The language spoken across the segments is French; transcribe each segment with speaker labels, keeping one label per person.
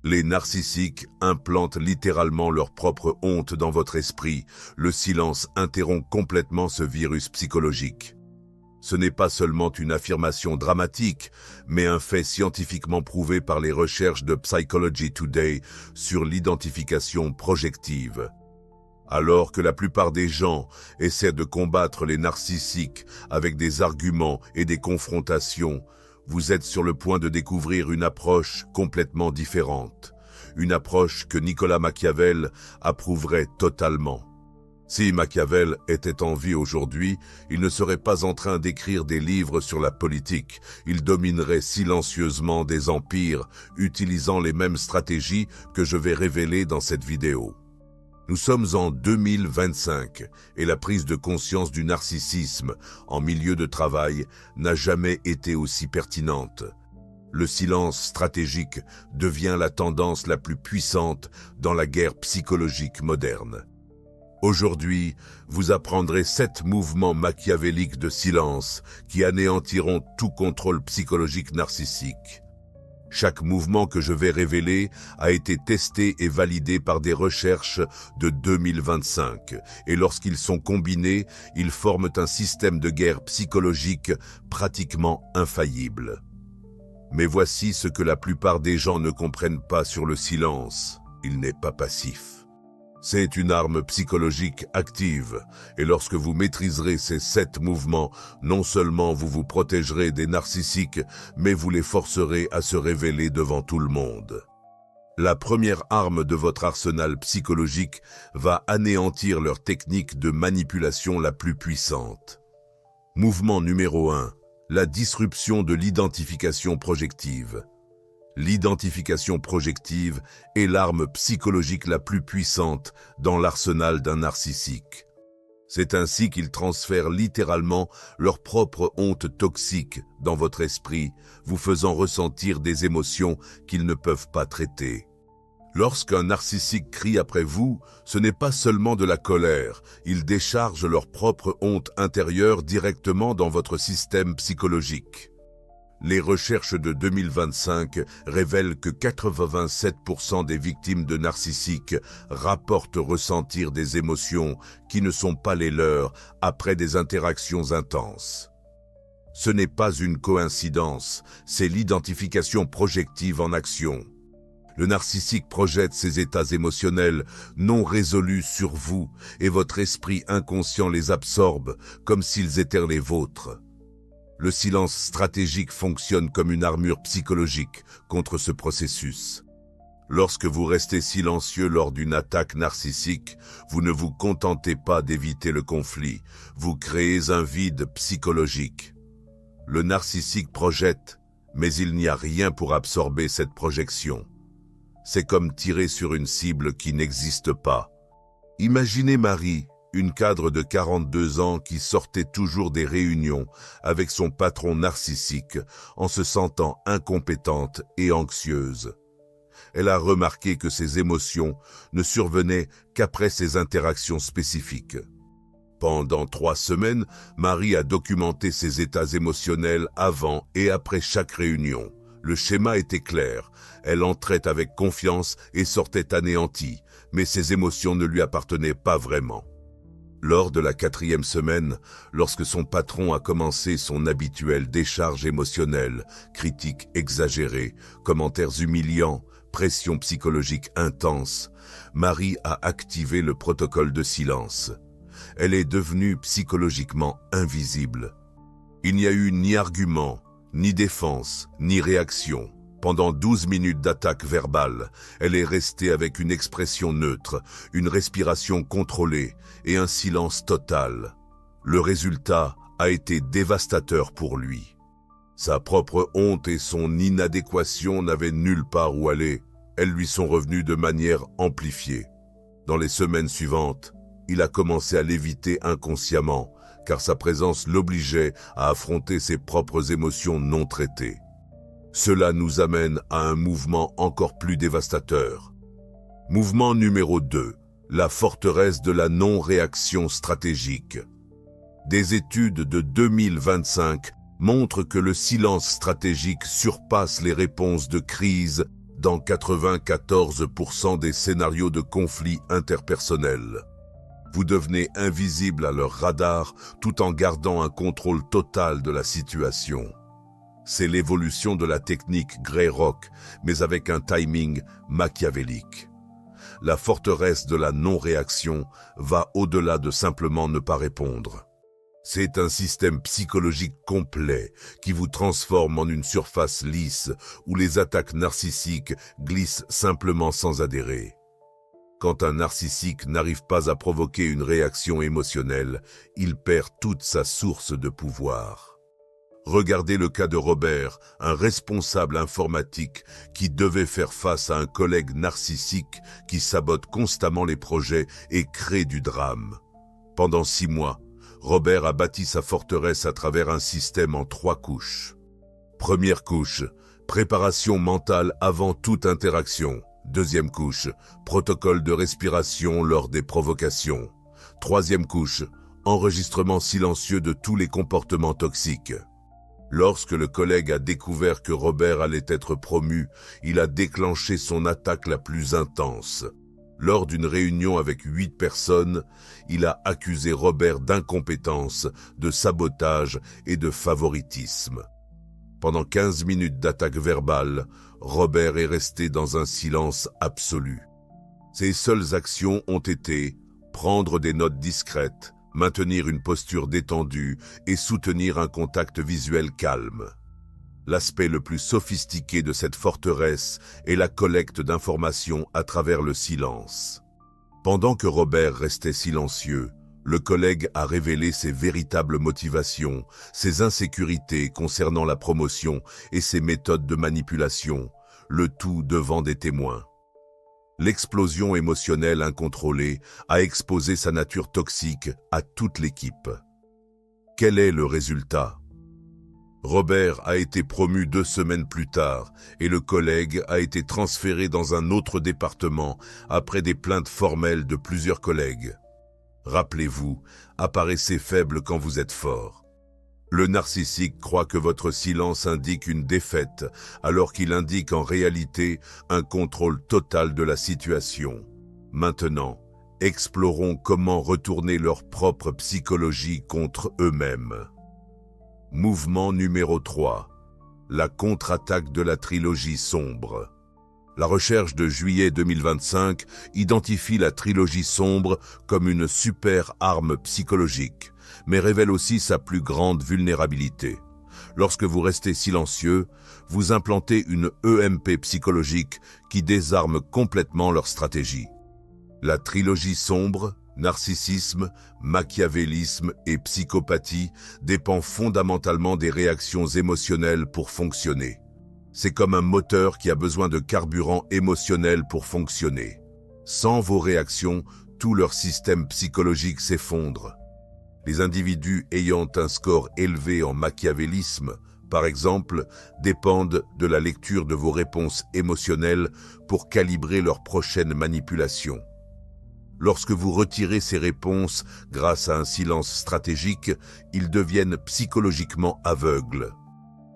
Speaker 1: Les narcissiques implantent littéralement leur propre honte dans votre esprit. Le silence interrompt complètement ce virus psychologique. Ce n'est pas seulement une affirmation dramatique, mais un fait scientifiquement prouvé par les recherches de Psychology Today sur l'identification projective. Alors que la plupart des gens essaient de combattre les narcissiques avec des arguments et des confrontations, vous êtes sur le point de découvrir une approche complètement différente. Une approche que Nicolas Machiavel approuverait totalement. Si Machiavel était en vie aujourd'hui, il ne serait pas en train d'écrire des livres sur la politique. Il dominerait silencieusement des empires, utilisant les mêmes stratégies que je vais révéler dans cette vidéo. Nous sommes en 2025 et la prise de conscience du narcissisme en milieu de travail n'a jamais été aussi pertinente. Le silence stratégique devient la tendance la plus puissante dans la guerre psychologique moderne. Aujourd'hui, vous apprendrez 7 mouvements machiavéliques de silence qui anéantiront tout contrôle psychologique narcissique. Chaque mouvement que je vais révéler a été testé et validé par des recherches de 2025, et lorsqu'ils sont combinés, ils forment un système de guerre psychologique pratiquement infaillible. Mais voici ce que la plupart des gens ne comprennent pas sur le silence. Il n'est pas passif. C'est une arme psychologique active, et lorsque vous maîtriserez ces 7 mouvements, non seulement vous vous protégerez des narcissiques, mais vous les forcerez à se révéler devant tout le monde. La première arme de votre arsenal psychologique va anéantir leur technique de manipulation la plus puissante. Mouvement numéro 1. La disruption de l'identification projective. L'identification projective est l'arme psychologique la plus puissante dans l'arsenal d'un narcissique. C'est ainsi qu'ils transfèrent littéralement leur propre honte toxique dans votre esprit, vous faisant ressentir des émotions qu'ils ne peuvent pas traiter. Lorsqu'un narcissique crie après vous, ce n'est pas seulement de la colère, ils déchargent leur propre honte intérieure directement dans votre système psychologique. Les recherches de 2025 révèlent que 87% des victimes de narcissiques rapportent ressentir des émotions qui ne sont pas les leurs après des interactions intenses. Ce n'est pas une coïncidence, c'est l'identification projective en action. Le narcissique projette ses états émotionnels non résolus sur vous et votre esprit inconscient les absorbe comme s'ils étaient les vôtres. Le silence stratégique fonctionne comme une armure psychologique contre ce processus. Lorsque vous restez silencieux lors d'une attaque narcissique, vous ne vous contentez pas d'éviter le conflit, vous créez un vide psychologique. Le narcissique projette, mais il n'y a rien pour absorber cette projection. C'est comme tirer sur une cible qui n'existe pas. Imaginez Marie, une cadre de 42 ans qui sortait toujours des réunions avec son patron narcissique en se sentant incompétente et anxieuse. Elle a remarqué que ses émotions ne survenaient qu'après ces interactions spécifiques. Pendant 3 semaines, Marie a documenté ses états émotionnels avant et après chaque réunion. Le schéma était clair, elle entrait avec confiance et sortait anéantie, mais ses émotions ne lui appartenaient pas vraiment. Lors de la 4e semaine, lorsque son patron a commencé son habituelle décharge émotionnelle, critiques exagérées, commentaires humiliants, pression psychologique intense, Marie a activé le protocole de silence. Elle est devenue psychologiquement invisible. Il n'y a eu ni argument, ni défense, ni réaction. Pendant 12 minutes d'attaque verbale, elle est restée avec une expression neutre, une respiration contrôlée et un silence total. Le résultat a été dévastateur pour lui. Sa propre honte et son inadéquation n'avaient nulle part où aller. Elles lui sont revenues de manière amplifiée. Dans les semaines suivantes, il a commencé à l'éviter inconsciemment, car sa présence l'obligeait à affronter ses propres émotions non traitées. Cela nous amène à un mouvement encore plus dévastateur. Mouvement numéro 2, la forteresse de la non-réaction stratégique. Des études de 2025 montrent que le silence stratégique surpasse les réponses de crise dans 94% des scénarios de conflits interpersonnels. Vous devenez invisible à leur radar tout en gardant un contrôle total de la situation. C'est l'évolution de la technique Greyrock, mais avec un timing machiavélique. La forteresse de la non-réaction va au-delà de simplement ne pas répondre. C'est un système psychologique complet qui vous transforme en une surface lisse où les attaques narcissiques glissent simplement sans adhérer. Quand un narcissique n'arrive pas à provoquer une réaction émotionnelle, il perd toute sa source de pouvoir. Regardez le cas de Robert, un responsable informatique qui devait faire face à un collègue narcissique qui sabote constamment les projets et crée du drame. Pendant 6 mois, Robert a bâti sa forteresse à travers un système en 3 couches. Première couche, préparation mentale avant toute interaction. Deuxième couche, protocole de respiration lors des provocations. Troisième couche, enregistrement silencieux de tous les comportements toxiques. Lorsque le collègue a découvert que Robert allait être promu, il a déclenché son attaque la plus intense. Lors d'une réunion avec 8 personnes, il a accusé Robert d'incompétence, de sabotage et de favoritisme. Pendant 15 minutes d'attaque verbale, Robert est resté dans un silence absolu. Ses seules actions ont été prendre des notes discrètes, maintenir une posture détendue et soutenir un contact visuel calme. L'aspect le plus sophistiqué de cette forteresse est la collecte d'informations à travers le silence. Pendant que Robert restait silencieux, le collègue a révélé ses véritables motivations, ses insécurités concernant la promotion et ses méthodes de manipulation, le tout devant des témoins. L'explosion émotionnelle incontrôlée a exposé sa nature toxique à toute l'équipe. Quel est le résultat ? Robert a été promu 2 semaines plus tard et le collègue a été transféré dans un autre département après des plaintes formelles de plusieurs collègues. Rappelez-vous, apparaissez faible quand vous êtes fort. Le narcissique croit que votre silence indique une défaite, alors qu'il indique en réalité un contrôle total de la situation. Maintenant, explorons comment retourner leur propre psychologie contre eux-mêmes. Mouvement numéro 3. La contre-attaque de la trilogie sombre. La recherche de juillet 2025 identifie la trilogie sombre comme une super arme psychologique, mais révèle aussi sa plus grande vulnérabilité. Lorsque vous restez silencieux, vous implantez une EMP psychologique qui désarme complètement leur stratégie. La trilogie sombre, narcissisme, machiavélisme et psychopathie dépend fondamentalement des réactions émotionnelles pour fonctionner. C'est comme un moteur qui a besoin de carburant émotionnel pour fonctionner. Sans vos réactions, tout leur système psychologique s'effondre. Les individus ayant un score élevé en machiavélisme, par exemple, dépendent de la lecture de vos réponses émotionnelles pour calibrer leur prochaine manipulation. Lorsque vous retirez ces réponses grâce à un silence stratégique, ils deviennent psychologiquement aveugles.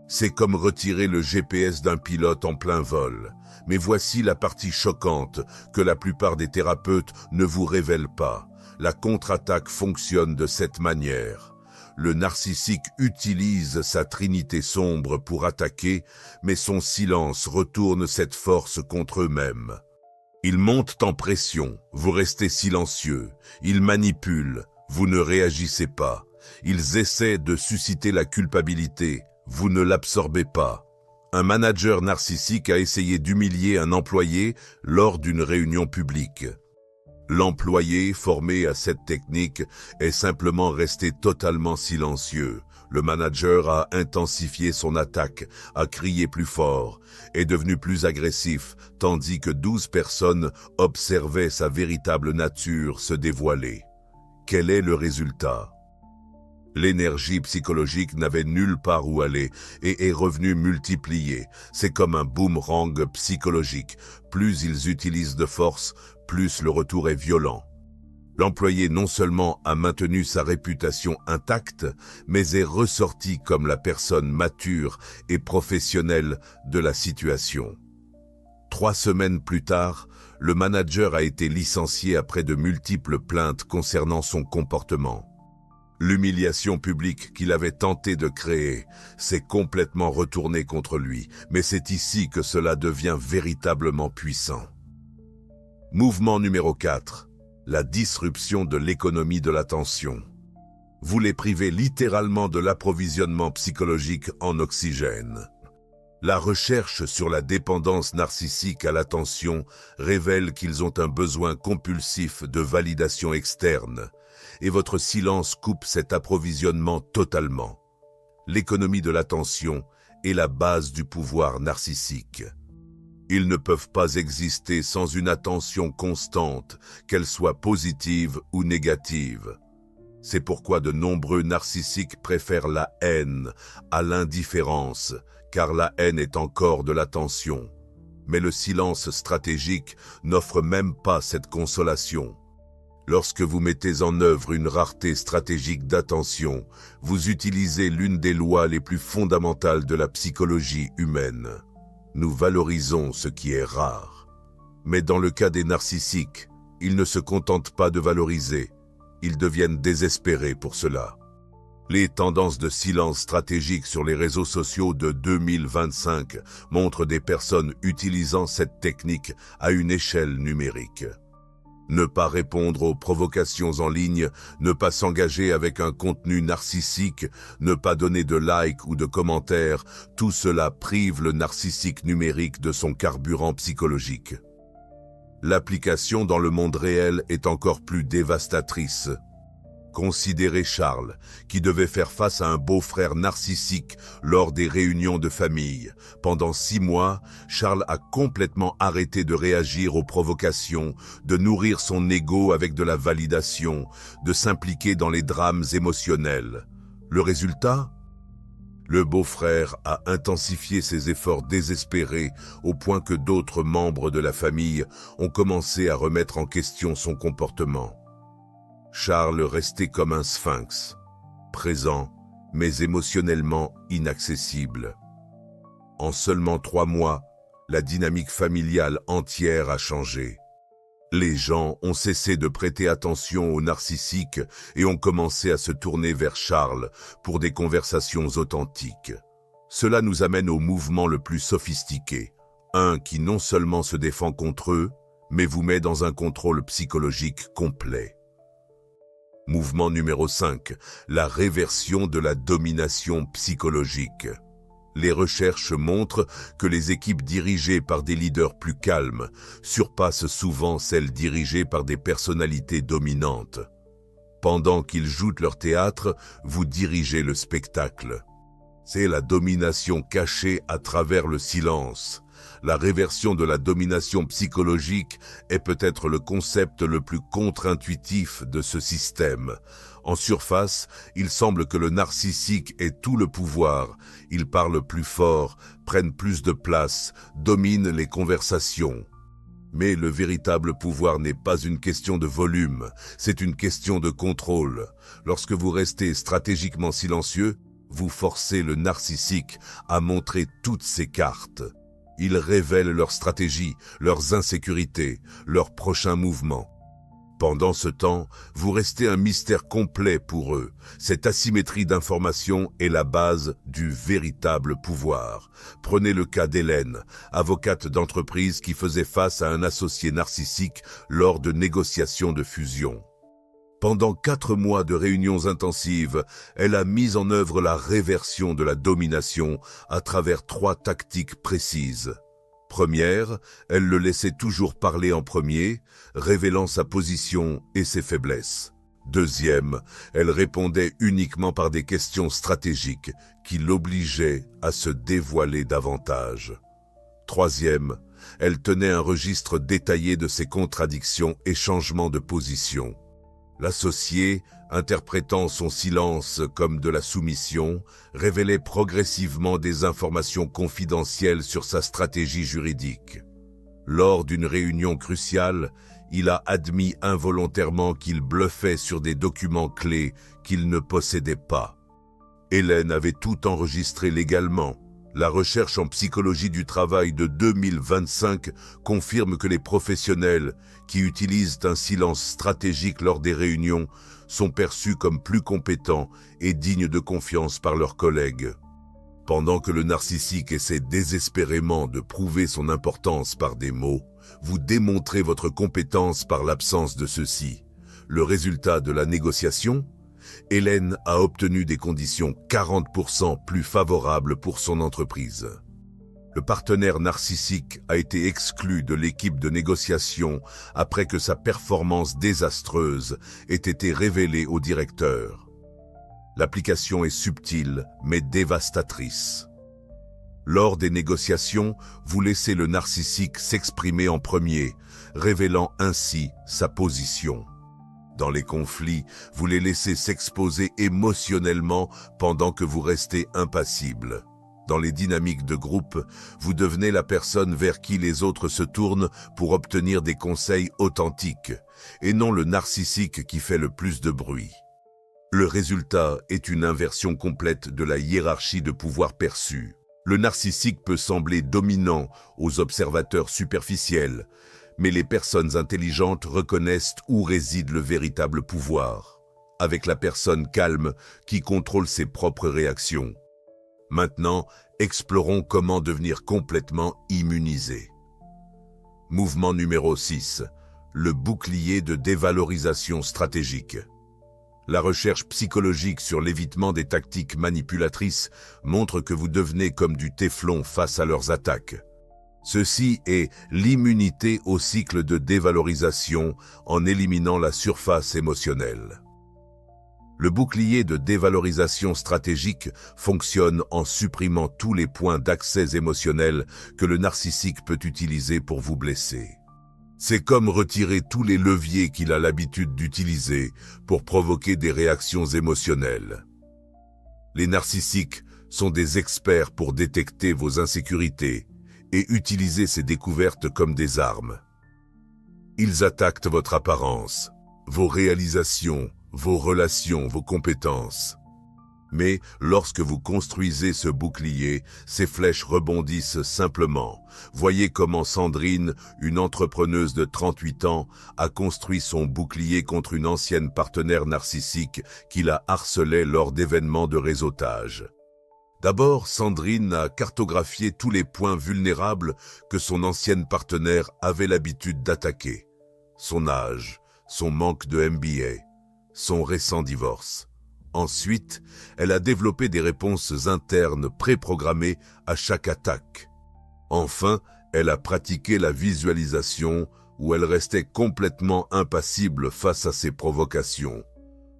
Speaker 1: C'est comme retirer le GPS d'un pilote en plein vol. Mais voici la partie choquante que la plupart des thérapeutes ne vous révèlent pas. La contre-attaque fonctionne de cette manière. Le narcissique utilise sa trinité sombre pour attaquer, mais son silence retourne cette force contre eux-mêmes. Ils montent en pression, vous restez silencieux. Ils manipulent, vous ne réagissez pas. Ils essaient de susciter la culpabilité, vous ne l'absorbez pas. Un manager narcissique a essayé d'humilier un employé lors d'une réunion publique. L'employé, formé à cette technique, est simplement resté totalement silencieux. Le manager a intensifié son attaque, a crié plus fort, est devenu plus agressif, tandis que 12 personnes observaient sa véritable nature se dévoiler. Quel est le résultat ? L'énergie psychologique n'avait nulle part où aller et est revenue multipliée. C'est comme un boomerang psychologique. Plus ils utilisent de force, plus le retour est violent. L'employé non seulement a maintenu sa réputation intacte, mais est ressorti comme la personne mature et professionnelle de la situation. 3 semaines plus tard, le manager a été licencié après de multiples plaintes concernant son comportement. L'humiliation publique qu'il avait tenté de créer s'est complètement retournée contre lui, mais c'est ici que cela devient véritablement puissant. Mouvement numéro 4. La disruption de l'économie de l'attention. Vous les privez littéralement de l'approvisionnement psychologique en oxygène. La recherche sur la dépendance narcissique à l'attention révèle qu'ils ont un besoin compulsif de validation externe, et votre silence coupe cet approvisionnement totalement. L'économie de l'attention est la base du pouvoir narcissique. Ils ne peuvent pas exister sans une attention constante, qu'elle soit positive ou négative. C'est pourquoi de nombreux narcissiques préfèrent la haine à l'indifférence, car la haine est encore de l'attention. Mais le silence stratégique n'offre même pas cette consolation. Lorsque vous mettez en œuvre une rareté stratégique d'attention, vous utilisez l'une des lois les plus fondamentales de la psychologie humaine. Nous valorisons ce qui est rare. Mais dans le cas des narcissiques, ils ne se contentent pas de valoriser, ils deviennent désespérés pour cela. Les tendances de silence stratégique sur les réseaux sociaux de 2025 montrent des personnes utilisant cette technique à une échelle numérique. Ne pas répondre aux provocations en ligne, ne pas s'engager avec un contenu narcissique, ne pas donner de likes ou de commentaires, tout cela prive le narcissique numérique de son carburant psychologique. L'application dans le monde réel est encore plus dévastatrice. Considérez Charles, qui devait faire face à un beau-frère narcissique lors des réunions de famille. Pendant 6 mois, Charles a complètement arrêté de réagir aux provocations, de nourrir son ego avec de la validation, de s'impliquer dans les drames émotionnels. Le résultat ? Le beau-frère a intensifié ses efforts désespérés au point que d'autres membres de la famille ont commencé à remettre en question son comportement. Charles restait comme un sphinx, présent, mais émotionnellement inaccessible. En seulement 3 mois, la dynamique familiale entière a changé. Les gens ont cessé de prêter attention aux narcissiques et ont commencé à se tourner vers Charles pour des conversations authentiques. Cela nous amène au mouvement le plus sophistiqué, un qui non seulement se défend contre eux, mais vous met dans un contrôle psychologique complet. Mouvement numéro 5, la réversion de la domination psychologique. Les recherches montrent que les équipes dirigées par des leaders plus calmes surpassent souvent celles dirigées par des personnalités dominantes. Pendant qu'ils jouent leur théâtre, vous dirigez le spectacle. C'est la domination cachée à travers le silence. La réversion de la domination psychologique est peut-être le concept le plus contre-intuitif de ce système. En surface, il semble que le narcissique ait tout le pouvoir. Il parle plus fort, prenne plus de place, domine les conversations. Mais le véritable pouvoir n'est pas une question de volume, c'est une question de contrôle. Lorsque vous restez stratégiquement silencieux, vous forcez le narcissique à montrer toutes ses cartes. Ils révèlent leurs stratégies, leurs insécurités, leurs prochains mouvements. Pendant ce temps, vous restez un mystère complet pour eux. Cette asymétrie d'information est la base du véritable pouvoir. Prenez le cas d'Hélène, avocate d'entreprise qui faisait face à un associé narcissique lors de négociations de fusion. Pendant 4 mois de réunions intensives, elle a mis en œuvre la réversion de la domination à travers 3 tactiques précises. Première, elle le laissait toujours parler en premier, révélant sa position et ses faiblesses. Deuxième, elle répondait uniquement par des questions stratégiques qui l'obligeaient à se dévoiler davantage. Troisième, elle tenait un registre détaillé de ses contradictions et changements de position. L'associé, interprétant son silence comme de la soumission, révélait progressivement des informations confidentielles sur sa stratégie juridique. Lors d'une réunion cruciale, il a admis involontairement qu'il bluffait sur des documents clés qu'il ne possédait pas. Hélène avait tout enregistré légalement, La recherche en psychologie du travail de 2025 confirme que les professionnels qui utilisent un silence stratégique lors des réunions sont perçus comme plus compétents et dignes de confiance par leurs collègues. Pendant que le narcissique essaie désespérément de prouver son importance par des mots, vous démontrez votre compétence par l'absence de ceux-ci. Le résultat de la négociation ? Hélène a obtenu des conditions 40% plus favorables pour son entreprise. Le partenaire narcissique a été exclu de l'équipe de négociation après que sa performance désastreuse ait été révélée au directeur. L'application est subtile mais dévastatrice. Lors des négociations, vous laissez le narcissique s'exprimer en premier, révélant ainsi sa position. Dans les conflits, vous les laissez s'exposer émotionnellement pendant que vous restez impassible. Dans les dynamiques de groupe, vous devenez la personne vers qui les autres se tournent pour obtenir des conseils authentiques, et non le narcissique qui fait le plus de bruit. Le résultat est une inversion complète de la hiérarchie de pouvoir perçue. Le narcissique peut sembler dominant aux observateurs superficiels, mais les personnes intelligentes reconnaissent où réside le véritable pouvoir, avec la personne calme qui contrôle ses propres réactions. Maintenant, explorons comment devenir complètement immunisé. Mouvement numéro 6. Le bouclier de dévalorisation stratégique. La recherche psychologique sur l'évitement des tactiques manipulatrices montre que vous devenez comme du téflon face à leurs attaques. Ceci est l'immunité au cycle de dévalorisation en éliminant la surface émotionnelle. Le bouclier de dévalorisation stratégique fonctionne en supprimant tous les points d'accès émotionnels que le narcissique peut utiliser pour vous blesser. C'est comme retirer tous les leviers qu'il a l'habitude d'utiliser pour provoquer des réactions émotionnelles. Les narcissiques sont des experts pour détecter vos insécurités et utiliser ces découvertes comme des armes. Ils attaquent votre apparence, vos réalisations, vos relations, vos compétences. Mais lorsque vous construisez ce bouclier, ces flèches rebondissent simplement. Voyez comment Sandrine, une entrepreneuse de 38 ans, a construit son bouclier contre une ancienne partenaire narcissique qui la harcelait lors d'événements de réseautage. D'abord, Sandrine a cartographié tous les points vulnérables que son ancienne partenaire avait l'habitude d'attaquer. Son âge, son manque de MBA, son récent divorce. Ensuite, elle a développé des réponses internes préprogrammées à chaque attaque. Enfin, elle a pratiqué la visualisation où elle restait complètement impassible face à ses provocations.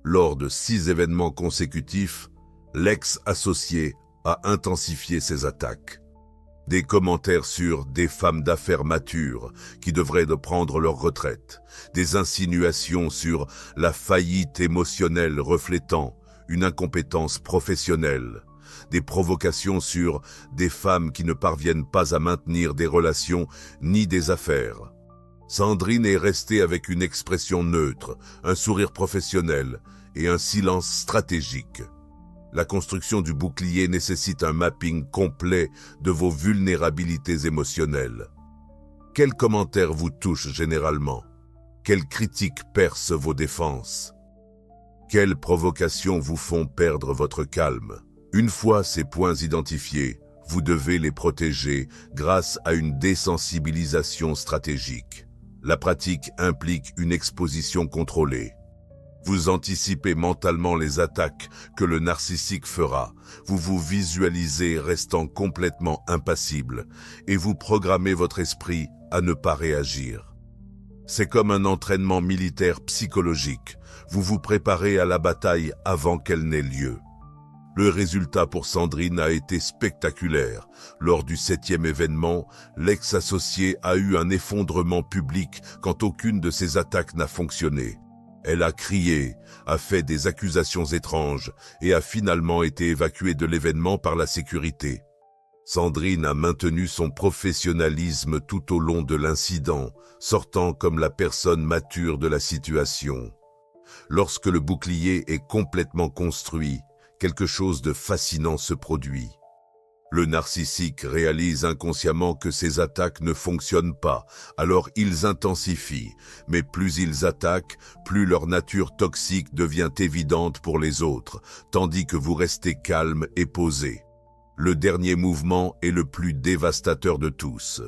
Speaker 1: Lors de 6 événements consécutifs, l'ex-associé a intensifié ses attaques. Des commentaires sur des femmes d'affaires matures qui devraient prendre leur retraite, des insinuations sur la faillite émotionnelle reflétant une incompétence professionnelle, des provocations sur des femmes qui ne parviennent pas à maintenir des relations ni des affaires. Sandrine est restée avec une expression neutre, un sourire professionnel et un silence stratégique. La construction du bouclier nécessite un mapping complet de vos vulnérabilités émotionnelles. Quels commentaires vous touchent généralement? Quelles critiques percent vos défenses? Quelles provocations vous font perdre votre calme? Une fois ces points identifiés, vous devez les protéger grâce à une désensibilisation stratégique. La pratique implique une exposition contrôlée. Vous anticipez mentalement les attaques que le narcissique fera, vous vous visualisez restant complètement impassible et vous programmez votre esprit à ne pas réagir. C'est comme un entraînement militaire psychologique, vous vous préparez à la bataille avant qu'elle n'ait lieu. Le résultat pour Sandrine a été spectaculaire. Lors du 7e événement, l'ex-associé a eu un effondrement public quand aucune de ses attaques n'a fonctionné. Elle a crié, a fait des accusations étranges et a finalement été évacuée de l'événement par la sécurité. Sandrine a maintenu son professionnalisme tout au long de l'incident, sortant comme la personne mature de la situation. Lorsque le bouclier est complètement construit, quelque chose de fascinant se produit. Le narcissique réalise inconsciemment que ces attaques ne fonctionnent pas, alors ils intensifient, mais plus ils attaquent, plus leur nature toxique devient évidente pour les autres, tandis que vous restez calme et posé. Le dernier mouvement est le plus dévastateur de tous.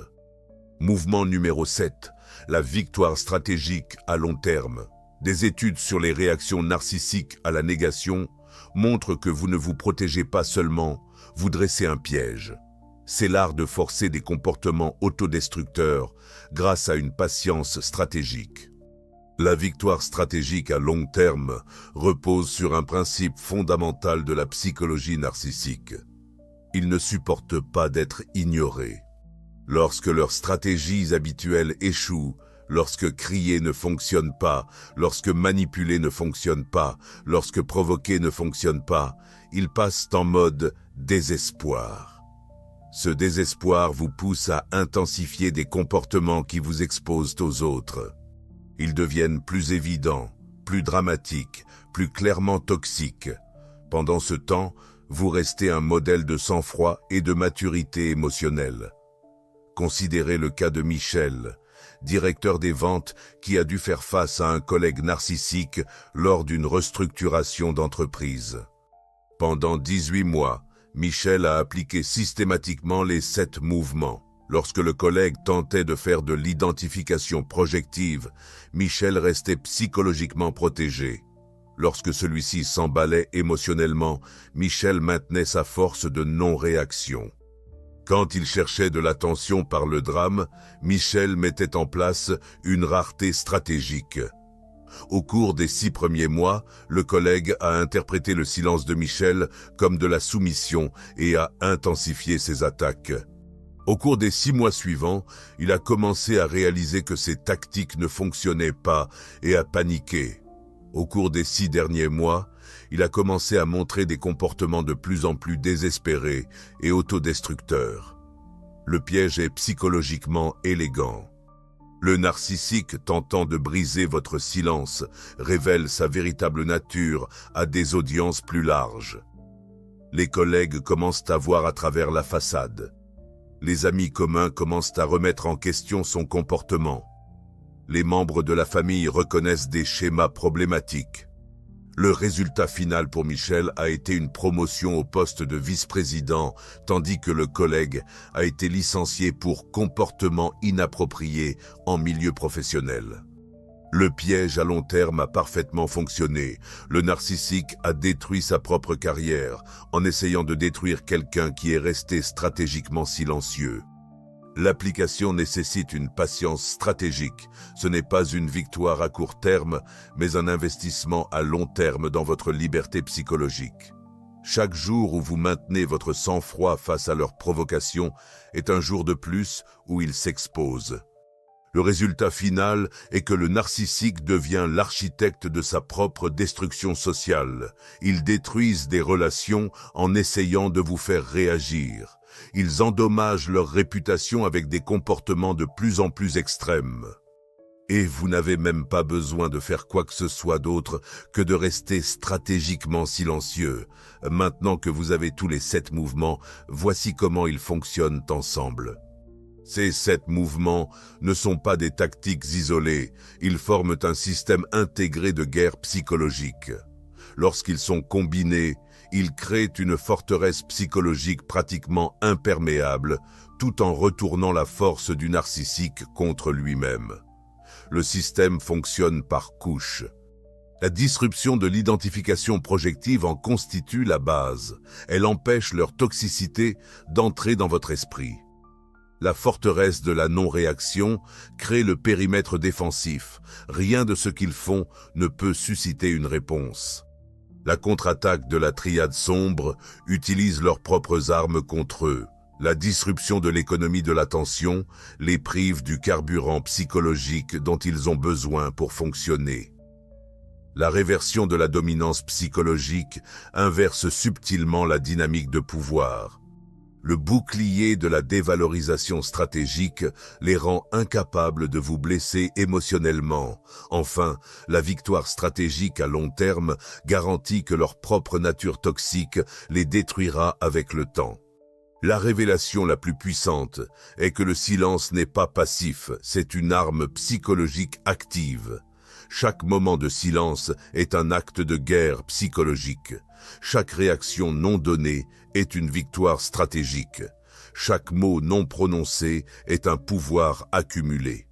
Speaker 1: Mouvement numéro 7. La victoire stratégique à long terme. Des études sur les réactions narcissiques à la négation montrent que vous ne vous protégez pas seulement, vous dressez un piège. C'est l'art de forcer des comportements autodestructeurs grâce à une patience stratégique. La victoire stratégique à long terme repose sur un principe fondamental de la psychologie narcissique. Ils ne supportent pas d'être ignorés. Lorsque leurs stratégies habituelles échouent, lorsque crier ne fonctionne pas, lorsque manipuler ne fonctionne pas, lorsque provoquer ne fonctionne pas, ils passent en mode désespoir. Ce désespoir vous pousse à intensifier des comportements qui vous exposent aux autres. Ils deviennent plus évidents, plus dramatiques, plus clairement toxiques. Pendant ce temps, vous restez un modèle de sang-froid et de maturité émotionnelle. Considérez le cas de Michel, directeur des ventes qui a dû faire face à un collègue narcissique lors d'une restructuration d'entreprise. Pendant 18 mois, Michel a appliqué systématiquement les 7 mouvements. Lorsque le collègue tentait de faire de l'identification projective, Michel restait psychologiquement protégé. Lorsque celui-ci s'emballait émotionnellement, Michel maintenait sa force de non-réaction. Quand il cherchait de l'attention par le drame, Michel mettait en place une rareté stratégique. Au cours des 6 premiers mois, le collègue a interprété le silence de Michel comme de la soumission et a intensifié ses attaques. Au cours des 6 mois suivants, il a commencé à réaliser que ses tactiques ne fonctionnaient pas et à paniquer. Au cours des 6 derniers mois, il a commencé à montrer des comportements de plus en plus désespérés et autodestructeurs. Le piège est psychologiquement élégant. Le narcissique tentant de briser votre silence révèle sa véritable nature à des audiences plus larges. Les collègues commencent à voir à travers la façade. Les amis communs commencent à remettre en question son comportement. Les membres de la famille reconnaissent des schémas problématiques. Le résultat final pour Michel a été une promotion au poste de vice-président, tandis que le collègue a été licencié pour comportement inapproprié en milieu professionnel. Le piège à long terme a parfaitement fonctionné. Le narcissique a détruit sa propre carrière en essayant de détruire quelqu'un qui est resté stratégiquement silencieux. L'application nécessite une patience stratégique. Ce n'est pas une victoire à court terme, mais un investissement à long terme dans votre liberté psychologique. Chaque jour où vous maintenez votre sang-froid face à leurs provocations est un jour de plus où ils s'exposent. Le résultat final est que le narcissique devient l'architecte de sa propre destruction sociale. Ils détruisent des relations en essayant de vous faire réagir. Ils endommagent leur réputation avec des comportements de plus en plus extrêmes. Et vous n'avez même pas besoin de faire quoi que ce soit d'autre que de rester stratégiquement silencieux. Maintenant que vous avez tous les 7 mouvements, voici comment ils fonctionnent ensemble. Ces 7 mouvements ne sont pas des tactiques isolées, ils forment un système intégré de guerre psychologique. Lorsqu'ils sont combinés, ils créent une forteresse psychologique pratiquement imperméable, tout en retournant la force du narcissique contre lui-même. Le système fonctionne par couches. La disruption de l'identification projective en constitue la base. Elle empêche leur toxicité d'entrer dans votre esprit. La forteresse de la non-réaction crée le périmètre défensif. Rien de ce qu'ils font ne peut susciter une réponse. La contre-attaque de la triade sombre utilise leurs propres armes contre eux. La disruption de l'économie de l'attention les prive du carburant psychologique dont ils ont besoin pour fonctionner. La réversion de la dominance psychologique inverse subtilement la dynamique de pouvoir. Le bouclier de la dévalorisation stratégique les rend incapables de vous blesser émotionnellement. Enfin, la victoire stratégique à long terme garantit que leur propre nature toxique les détruira avec le temps. La révélation la plus puissante est que le silence n'est pas passif, c'est une arme psychologique active. Chaque moment de silence est un acte de guerre psychologique. Chaque réaction non donnée est une victoire stratégique. Chaque mot non prononcé est un pouvoir accumulé.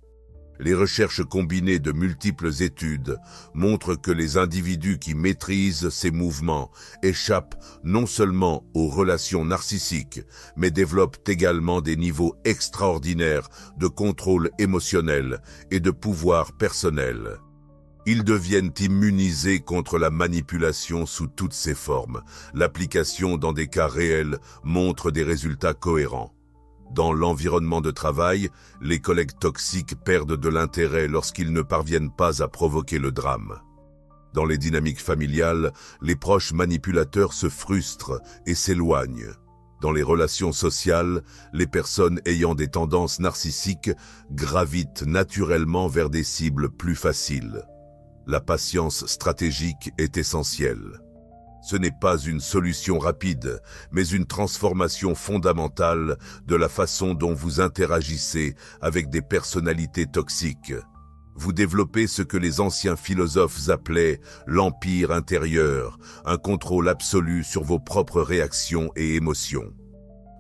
Speaker 1: Les recherches combinées de multiples études montrent que les individus qui maîtrisent ces mouvements échappent non seulement aux relations narcissiques, mais développent également des niveaux extraordinaires de contrôle émotionnel et de pouvoir personnel. Ils deviennent immunisés contre la manipulation sous toutes ses formes. L'application dans des cas réels montre des résultats cohérents. Dans l'environnement de travail, les collègues toxiques perdent de l'intérêt lorsqu'ils ne parviennent pas à provoquer le drame. Dans les dynamiques familiales, les proches manipulateurs se frustrent et s'éloignent. Dans les relations sociales, les personnes ayant des tendances narcissiques gravitent naturellement vers des cibles plus faciles. La patience stratégique est essentielle. Ce n'est pas une solution rapide, mais une transformation fondamentale de la façon dont vous interagissez avec des personnalités toxiques. Vous développez ce que les anciens philosophes appelaient l'empire intérieur, un contrôle absolu sur vos propres réactions et émotions.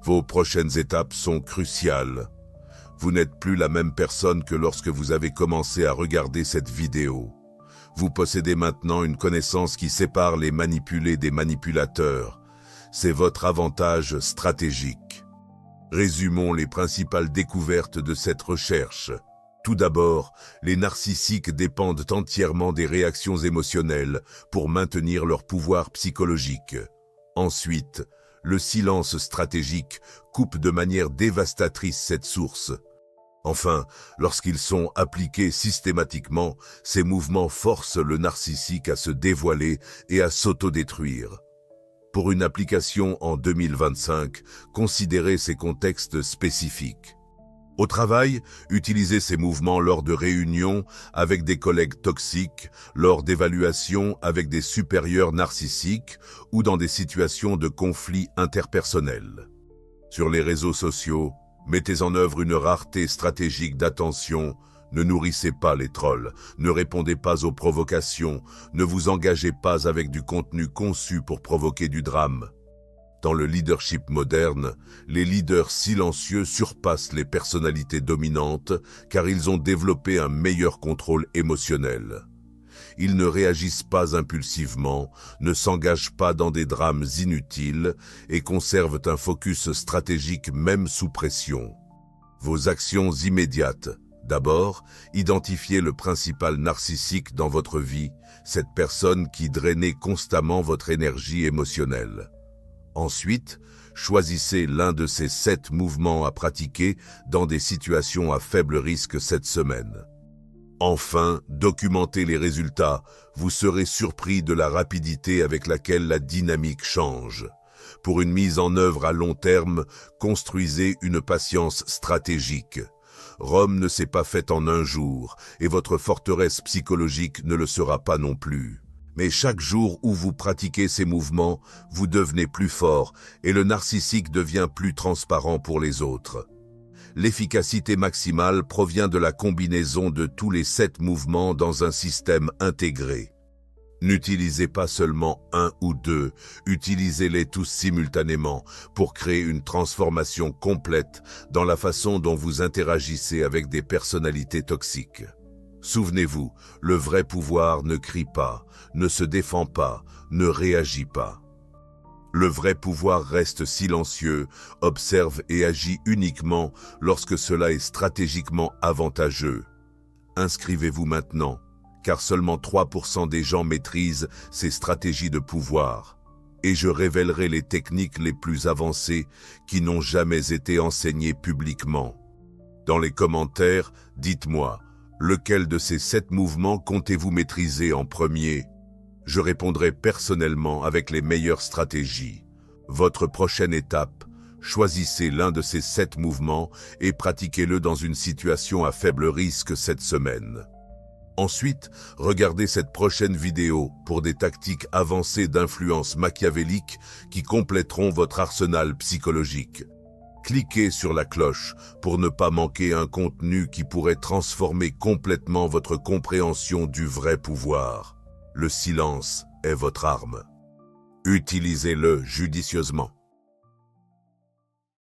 Speaker 1: Vos prochaines étapes sont cruciales. Vous n'êtes plus la même personne que lorsque vous avez commencé à regarder cette vidéo. Vous possédez maintenant une connaissance qui sépare les manipulés des manipulateurs. C'est votre avantage stratégique. Résumons les principales découvertes de cette recherche. Tout d'abord, les narcissiques dépendent entièrement des réactions émotionnelles pour maintenir leur pouvoir psychologique. Ensuite, le silence stratégique coupe de manière dévastatrice cette source. Enfin, lorsqu'ils sont appliqués systématiquement, ces mouvements forcent le narcissique à se dévoiler et à s'autodétruire. Pour une application en 2025, considérez ces contextes spécifiques. Au travail, utilisez ces mouvements lors de réunions avec des collègues toxiques, lors d'évaluations avec des supérieurs narcissiques ou dans des situations de conflits interpersonnels. Sur les réseaux sociaux, mettez en œuvre une rareté stratégique d'attention. Ne nourrissez pas les trolls, ne répondez pas aux provocations, ne vous engagez pas avec du contenu conçu pour provoquer du drame. Dans le leadership moderne, les leaders silencieux surpassent les personnalités dominantes car ils ont développé un meilleur contrôle émotionnel. Ils ne réagissent pas impulsivement, ne s'engagent pas dans des drames inutiles et conservent un focus stratégique même sous pression. Vos actions immédiates. D'abord, identifiez le principal narcissique dans votre vie, cette personne qui drainait constamment votre énergie émotionnelle. Ensuite, choisissez l'un de ces 7 mouvements à pratiquer dans des situations à faible risque cette semaine. Enfin, documentez les résultats. Vous serez surpris de la rapidité avec laquelle la dynamique change. Pour une mise en œuvre à long terme, construisez une patience stratégique. Rome ne s'est pas faite en un jour, et votre forteresse psychologique ne le sera pas non plus. Mais chaque jour où vous pratiquez ces mouvements, vous devenez plus fort, et le narcissique devient plus transparent pour les autres. L'efficacité maximale provient de la combinaison de tous les 7 mouvements dans un système intégré. N'utilisez pas seulement un ou deux, utilisez-les tous simultanément pour créer une transformation complète dans la façon dont vous interagissez avec des personnalités toxiques. Souvenez-vous, le vrai pouvoir ne crie pas, ne se défend pas, ne réagit pas. Le vrai pouvoir reste silencieux, observe et agit uniquement lorsque cela est stratégiquement avantageux. Inscrivez-vous maintenant, car seulement 3% des gens maîtrisent ces stratégies de pouvoir. Et je révélerai les techniques les plus avancées qui n'ont jamais été enseignées publiquement. Dans les commentaires, dites-moi, lequel de ces 7 mouvements comptez-vous maîtriser en premier ? Je répondrai personnellement avec les meilleures stratégies. Votre prochaine étape, choisissez l'un de ces 7 mouvements et pratiquez-le dans une situation à faible risque cette semaine. Ensuite, regardez cette prochaine vidéo pour des tactiques avancées d'influence machiavélique qui compléteront votre arsenal psychologique. Cliquez sur la cloche pour ne pas manquer un contenu qui pourrait transformer complètement votre compréhension du vrai pouvoir. Le silence est votre arme. Utilisez-le judicieusement.